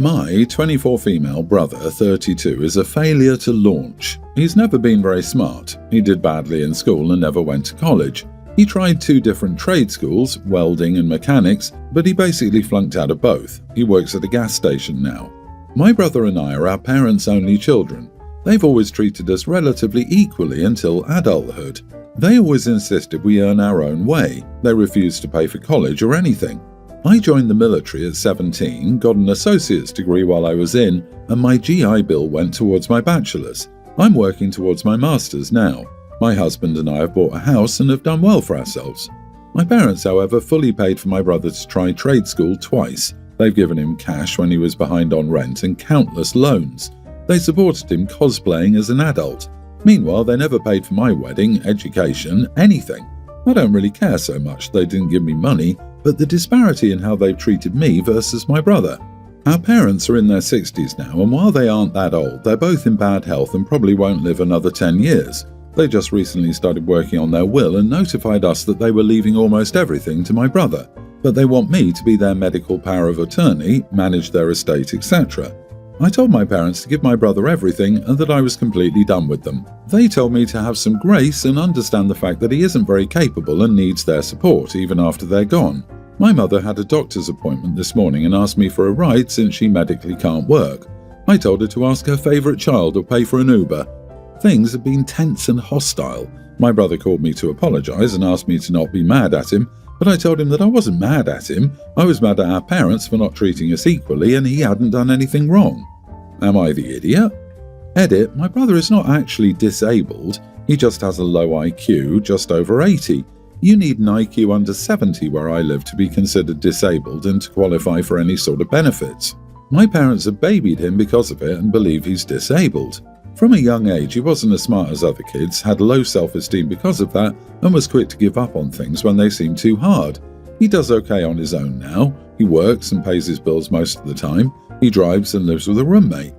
My 24 female brother, 32, is a failure to launch. He's never been very smart. He did badly in school and never went to college. He tried 2 different trade schools, welding and mechanics, but he basically flunked out of both. He works at a gas station now. My brother and I are our parents' only children. They've always treated us relatively equally until adulthood. They always insisted we earn our own way. They refused to pay for college or anything. I joined the military at 17, got an associate's degree while I was in, and my GI Bill went towards my bachelor's. I'm working towards my master's now. My husband and I have bought a house and have done well for ourselves. My parents, however, fully paid for my brother to try trade school twice. They've given him cash when he was behind on rent and countless loans. They supported him cosplaying as an adult. Meanwhile, they never paid for my wedding, education, anything. I don't really care so much they didn't give me money, but the disparity in how they've treated me versus my brother. Our parents are in their 60s now, and while they aren't that old, they're both in bad health and probably won't live another 10 years. They just recently started working on their will and notified us that they were leaving almost everything to my brother, but they want me to be their medical power of attorney, manage their estate, etc. I told my parents to give my brother everything and that I was completely done with them. They told me to have some grace and understand the fact that he isn't very capable and needs their support even after they're gone. My mother had a doctor's appointment this morning and asked me for a ride since she medically can't work. I told her to ask her favourite child or pay for an Uber. Things have been tense and hostile. My brother called me to apologise and asked me to not be mad at him, but I told him that I wasn't mad at him. I was mad at our parents for not treating us equally and he hadn't done anything wrong. Am I the idiot? Edit, my brother is not actually disabled. He just has a low IQ, just over 80. You need an IQ under 70 where I live to be considered disabled and to qualify for any sort of benefits. My parents have babied him because of it and believe he's disabled. From a young age, he wasn't as smart as other kids, had low self-esteem because of that, and was quick to give up on things when they seemed too hard. He does okay on his own now. He works and pays his bills most of the time. He drives and lives with a roommate.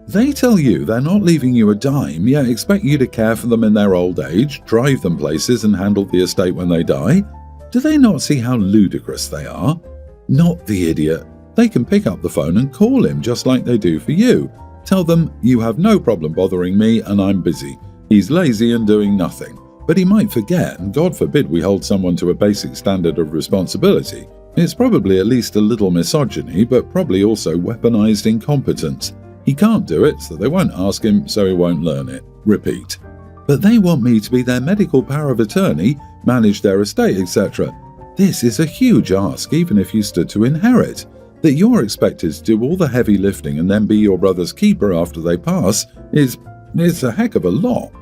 They tell you they're not leaving you a dime, yet expect you to care for them in their old age, drive them places and handle the estate when they die. Do they not see how ludicrous they are? Not the idiot. They can pick up the phone and call him just like they do for you. Tell them, you have no problem bothering me and I'm busy. He's lazy and doing nothing. But he might forget, and God forbid we hold someone to a basic standard of responsibility. It's probably at least a little misogyny, but probably also weaponized incompetence. He can't do it, so they won't ask him, so he won't learn it. Repeat. But they want me to be their medical power of attorney, manage their estate, etc. This is a huge ask, even if you stood to inherit. That you're expected to do all the heavy lifting and then be your brother's keeper after they pass is a heck of a lot.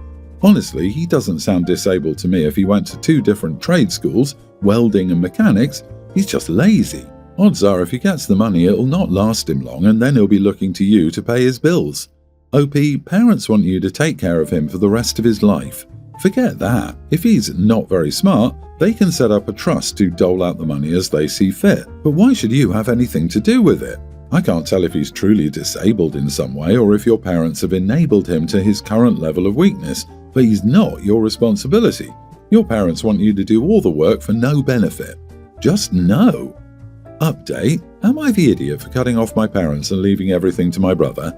Honestly, he doesn't sound disabled to me if he went to 2 different trade schools, welding and mechanics. He's just lazy. Odds are if he gets the money it'll not last him long and then he'll be looking to you to pay his bills. OP, parents want you to take care of him for the rest of his life. Forget that. If he's not very smart, they can set up a trust to dole out the money as they see fit. But why should you have anything to do with it? I can't tell if he's truly disabled in some way or if your parents have enabled him to his current level of weakness, but he's not your responsibility. Your parents want you to do all the work for no benefit. Just no. Update. Am I the idiot for cutting off my parents and leaving everything to my brother?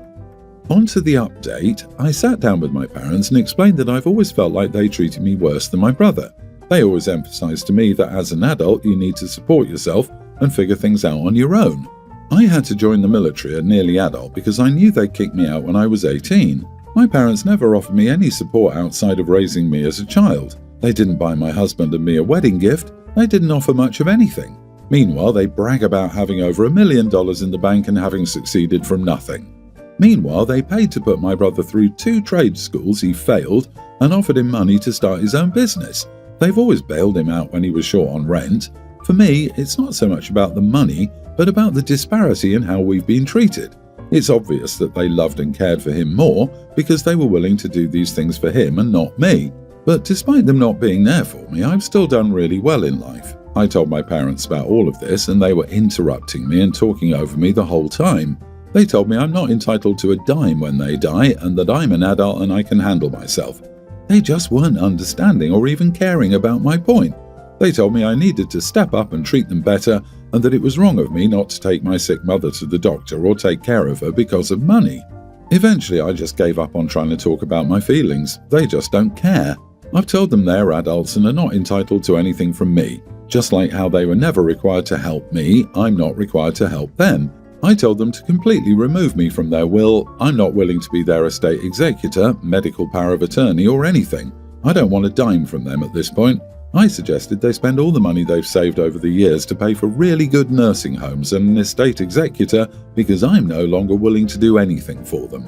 On to the update. I sat down with my parents and explained that I've always felt like they treated me worse than my brother. They always emphasized to me that as an adult you need to support yourself and figure things out on your own. I had to join the military at nearly adult because I knew they'd kick me out when I was 18. My parents never offered me any support outside of raising me as a child. They didn't buy my husband and me a wedding gift. They didn't offer much of anything. Meanwhile, they brag about having over $1 million in the bank and having succeeded from nothing. Meanwhile, they paid to put my brother through 2 trade schools he failed and offered him money to start his own business. They've always bailed him out when he was short on rent. For me, it's not so much about the money, but about the disparity in how we've been treated. It's obvious that they loved and cared for him more because they were willing to do these things for him and not me. But despite them not being there for me, I've still done really well in life. I told my parents about all of this and they were interrupting me and talking over me the whole time. They told me I'm not entitled to a dime when they die and that I'm an adult and I can handle myself. They just weren't understanding or even caring about my point. They told me I needed to step up and treat them better and that it was wrong of me not to take my sick mother to the doctor or take care of her because of money. Eventually, I just gave up on trying to talk about my feelings. They just don't care. I've told them they're adults and are not entitled to anything from me. Just like how they were never required to help me, I'm not required to help them. I told them to completely remove me from their will. I'm not willing to be their estate executor, medical power of attorney, or anything. I don't want a dime from them at this point. I suggested they spend all the money they've saved over the years to pay for really good nursing homes and an estate executor because I'm no longer willing to do anything for them.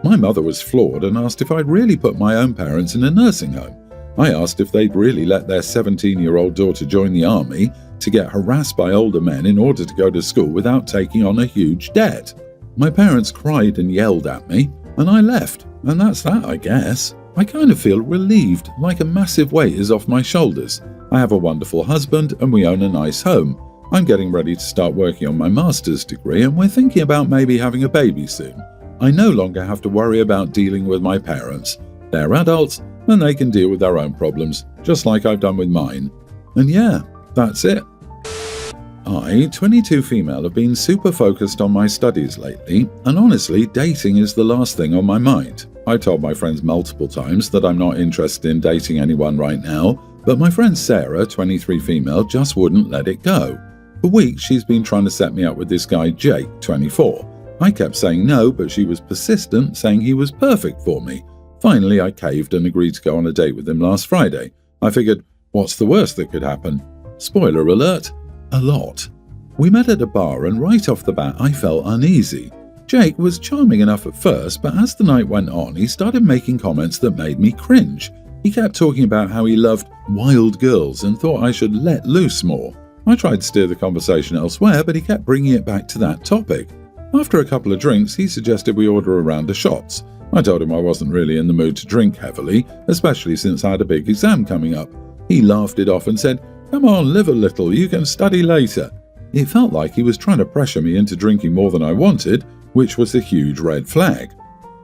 My mother was floored and asked if I'd really put my own parents in a nursing home. I asked if they'd really let their 17-year-old daughter join the army to get harassed by older men in order to go to school without taking on a huge debt. My parents cried and yelled at me, and I left, and that's that, I guess. I kind of feel relieved, like a massive weight is off my shoulders. I have a wonderful husband, and we own a nice home. I'm getting ready to start working on my master's degree, and we're thinking about maybe having a baby soon. I no longer have to worry about dealing with my parents. They're adults, and they can deal with their own problems, just like I've done with mine. And yeah, that's it. I, 22 female, have been super focused on my studies lately, and honestly, dating is the last thing on my mind. I told my friends multiple times that I'm not interested in dating anyone right now, but my friend Sarah, 23 female, just wouldn't let it go. For weeks, she's been trying to set me up with this guy Jake, 24. I kept saying no, but she was persistent, saying he was perfect for me. Finally, I caved and agreed to go on a date with him last Friday. I figured, what's the worst that could happen? Spoiler alert, a lot. We met at a bar and right off the bat I felt uneasy. Jake was charming enough at first, but as the night went on, he started making comments that made me cringe. He kept talking about how he loved wild girls and thought I should let loose more. I tried to steer the conversation elsewhere, but he kept bringing it back to that topic. After a couple of drinks, he suggested we order a round of shots. I told him I wasn't really in the mood to drink heavily, especially since I had a big exam coming up. He laughed it off and said, "Come on, live a little, you can study later." It felt like he was trying to pressure me into drinking more than I wanted, which was a huge red flag.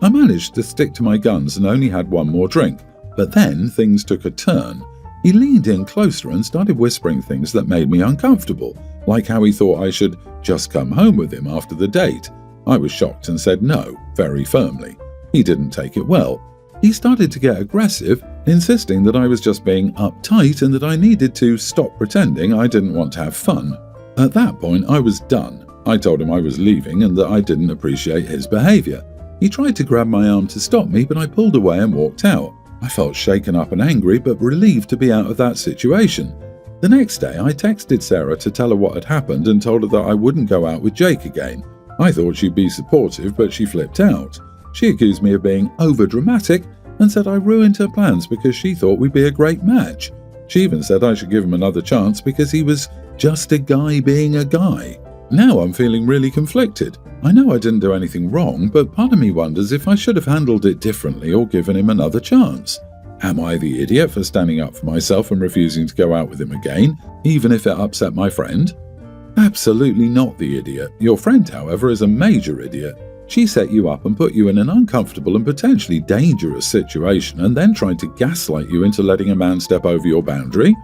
I managed to stick to my guns and only had one more drink, but then things took a turn. He leaned in closer and started whispering things that made me uncomfortable, like how he thought I should just come home with him after the date. I was shocked and said no, very firmly. He didn't take it well. He started to get aggressive, insisting that I was just being uptight and that I needed to stop pretending I didn't want to have fun. At that point, I was done. I told him I was leaving and that I didn't appreciate his behavior. He tried to grab my arm to stop me, but I pulled away and walked out. I felt shaken up and angry, but relieved to be out of that situation. The next day, I texted Sarah to tell her what had happened and told her that I wouldn't go out with Jake again. I thought she'd be supportive, but she flipped out. She accused me of being over-dramatic and said I ruined her plans because she thought we'd be a great match. She even said I should give him another chance because he was just a guy being a guy. Now I'm feeling really conflicted. I know I didn't do anything wrong, but part of me wonders if I should have handled it differently or given him another chance. Am I the idiot for standing up for myself and refusing to go out with him again, even if it upset my friend? Absolutely not the idiot. Your friend, however, is a major idiot. She set you up and put you in an uncomfortable and potentially dangerous situation and then tried to gaslight you into letting a man step over your boundary?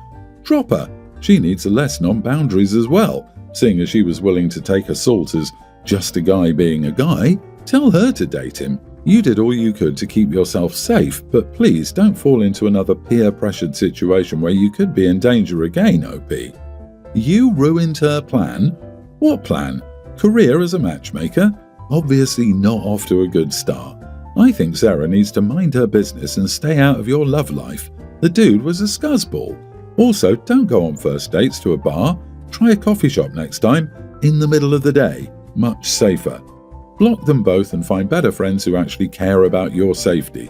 Drop her. She needs a lesson on boundaries as well. Seeing as she was willing to take assault as just a guy being a guy, tell her to date him. You did all you could to keep yourself safe, but please don't fall into another peer-pressured situation where you could be in danger again, OP. You ruined her plan? What plan? Career as a matchmaker? Obviously not off to a good start. I think Sarah needs to mind her business and stay out of your love life. The dude was a scuzzball. Also, don't go on first dates to a bar. Try a coffee shop next time, in the middle of the day. Much safer. Block them both and find better friends who actually care about your safety.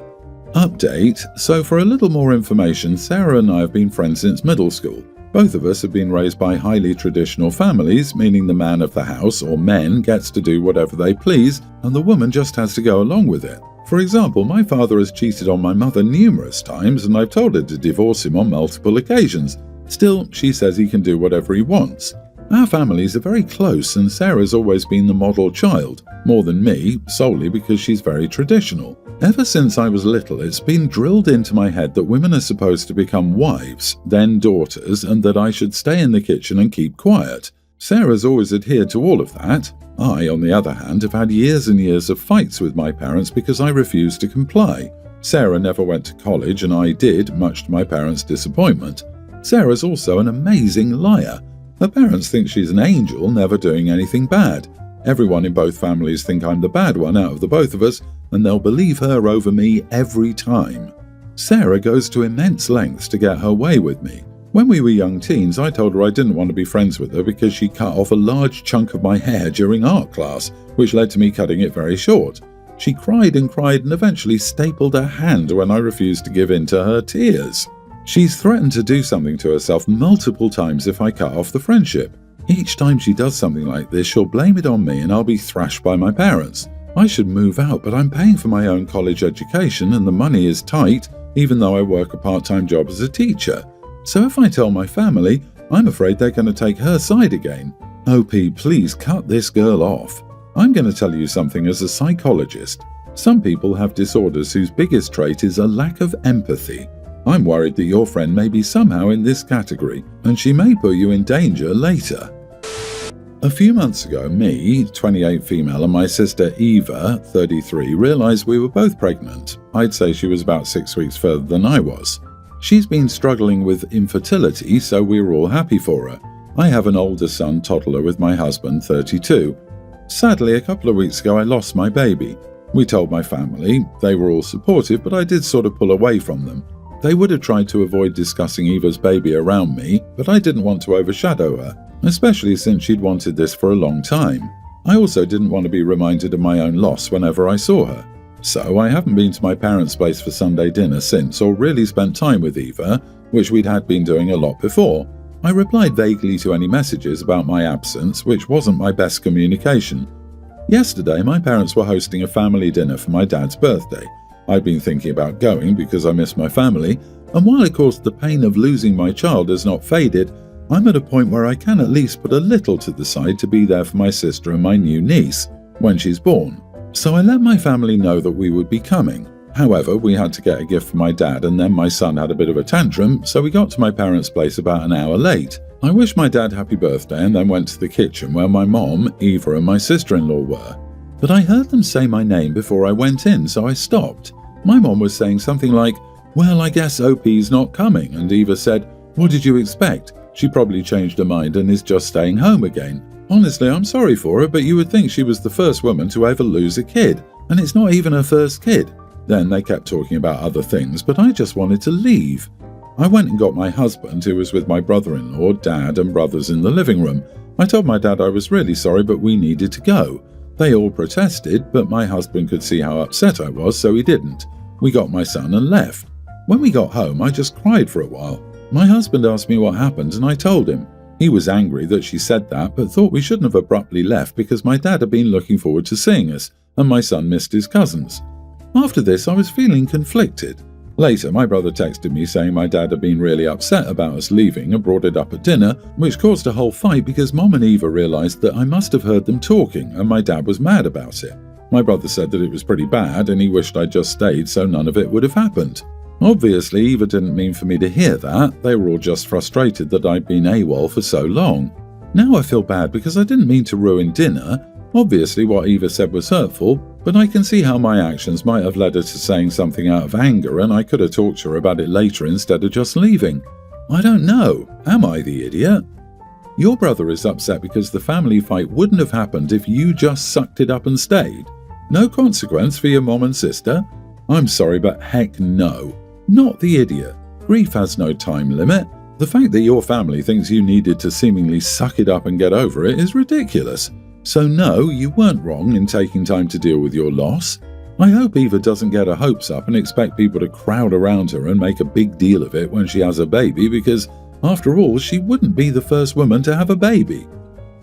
Update. So for a little more information, Sarah and I have been friends since middle school. Both of us have been raised by highly traditional families, meaning the man of the house, or men, gets to do whatever they please, and the woman just has to go along with it. For example, my father has cheated on my mother numerous times, and I've told her to divorce him on multiple occasions. Still, she says he can do whatever he wants. Our families are very close, and Sarah's always been the model child, more than me, solely because she's very traditional. Ever since I was little, it's been drilled into my head that women are supposed to become wives, then daughters, and that I should stay in the kitchen and keep quiet. Sarah's always adhered to all of that. I, on the other hand, have had years and years of fights with my parents because I refused to comply. Sarah never went to college and I did, much to my parents' disappointment. Sarah's also an amazing liar. Her parents think she's an angel, never doing anything bad. Everyone in both families think I'm the bad one out of the both of us, and they'll believe her over me every time. Sarah goes to immense lengths to get her way with me. When we were young teens, I told her I didn't want to be friends with her because she cut off a large chunk of my hair during art class, which led to me cutting it very short. She cried and eventually stapled her hand when I refused to give in to her tears. She's threatened to do something to herself multiple times if I cut off the friendship. Each time she does something like this, she'll blame it on me and I'll be thrashed by my parents. I should move out, but I'm paying for my own college education and the money is tight, even though I work a part-time job as a teacher. So if I tell my family, I'm afraid they're going to take her side again. OP, please cut this girl off. I'm going to tell you something as a psychologist. Some people have disorders whose biggest trait is a lack of empathy. I'm worried that your friend may be somehow in this category, and she may put you in danger later. A few months ago, me, 28 female, and my sister Eva, 33, realized we were both pregnant. I'd say she was about 6 weeks further than I was. She's been struggling with infertility, so we were all happy for her. I have an older son, toddler, with my husband, 32. Sadly, a couple of weeks ago, I lost my baby. We told my family. They were all supportive, but I did sort of pull away from them. They would have tried to avoid discussing Eva's baby around me, but I didn't want to overshadow her, especially since she'd wanted this for a long time. I also didn't want to be reminded of my own loss whenever I saw her. So I haven't been to my parents' place for Sunday dinner since, or really spent time with Eva, which we'd had been doing a lot before. I replied vaguely to any messages about my absence, which wasn't my best communication. Yesterday, my parents were hosting a family dinner for my dad's birthday. I'd been thinking about going because I miss my family, and while of course the pain of losing my child has not faded, I'm at a point where I can at least put a little to the side to be there for my sister and my new niece when she's born. So I let my family know that we would be coming. However, we had to get a gift for my dad and then my son had a bit of a tantrum, so we got to my parents' place about an hour late. I wished my dad happy birthday and then went to the kitchen where my mom, Eva and my sister-in-law were. But I heard them say my name before I went in, so I stopped. My mom was saying something like, "Well, I guess OP's not coming," and Eva said, "What did you expect? She probably changed her mind and is just staying home again." Honestly, I'm sorry for her, but you would think she was the first woman to ever lose a kid, and it's not even her first kid. Then they kept talking about other things, but I just wanted to leave. I went and got my husband, who was with my brother-in-law, dad and brothers in the living room. I told my dad I was really sorry, but we needed to go. They all protested, but my husband could see how upset I was, so he didn't. We got my son and left. When we got home, I just cried for a while. My husband asked me what happened, and I told him. He was angry that she said that, but thought we shouldn't have abruptly left because my dad had been looking forward to seeing us, and my son missed his cousins. After this, I was feeling conflicted. Later, my brother texted me saying my dad had been really upset about us leaving and brought it up at dinner, which caused a whole fight because Mom and Eva realized that I must have heard them talking and my dad was mad about it. My brother said that it was pretty bad and he wished I'd just stayed so none of it would have happened. Obviously, Eva didn't mean for me to hear that. They were all just frustrated that I'd been AWOL for so long. Now I feel bad because I didn't mean to ruin dinner. Obviously, what Eva said was hurtful, but I can see how my actions might have led her to saying something out of anger and I could have talked to her about it later instead of just leaving. I don't know. Am I the idiot? Your brother is upset because the family fight wouldn't have happened if you just sucked it up and stayed. No consequence for your mom and sister? I'm sorry, but heck no. Not the idiot. Grief has no time limit. The fact that your family thinks you needed to seemingly suck it up and get over it is ridiculous. So no, you weren't wrong in taking time to deal with your loss. I hope Eva doesn't get her hopes up and expect people to crowd around her and make a big deal of it when she has a baby because, after all, she wouldn't be the first woman to have a baby.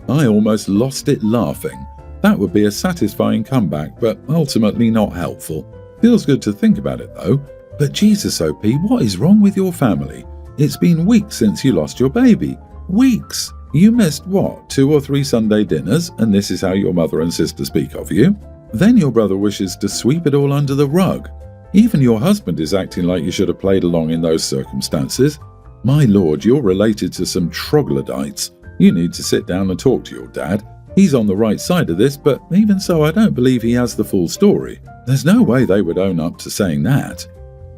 I almost lost it laughing. That would be a satisfying comeback, but ultimately not helpful. Feels good to think about it though. But Jesus, OP, what is wrong with your family? It's been weeks since you lost your baby. Weeks! You missed, what, 2 or 3 Sunday dinners, and this is how your mother and sister speak of you? Then your brother wishes to sweep it all under the rug. Even your husband is acting like you should have played along in those circumstances. My lord, you're related to some troglodytes. You need to sit down and talk to your dad. He's on the right side of this, but even so, I don't believe he has the full story. There's no way they would own up to saying that.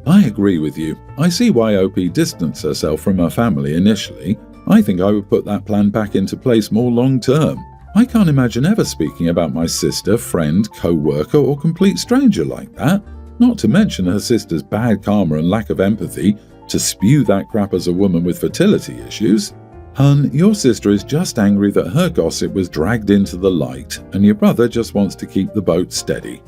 I agree with you. I see why OP distanced herself from her family initially. I think I would put that plan back into place more long term. I can't imagine ever speaking about my sister, friend, co-worker, or complete stranger like that. Not to mention her sister's bad karma and lack of empathy to spew that crap as a woman with fertility issues. Hun, your sister is just angry that her gossip was dragged into the light, and your brother just wants to keep the boat steady.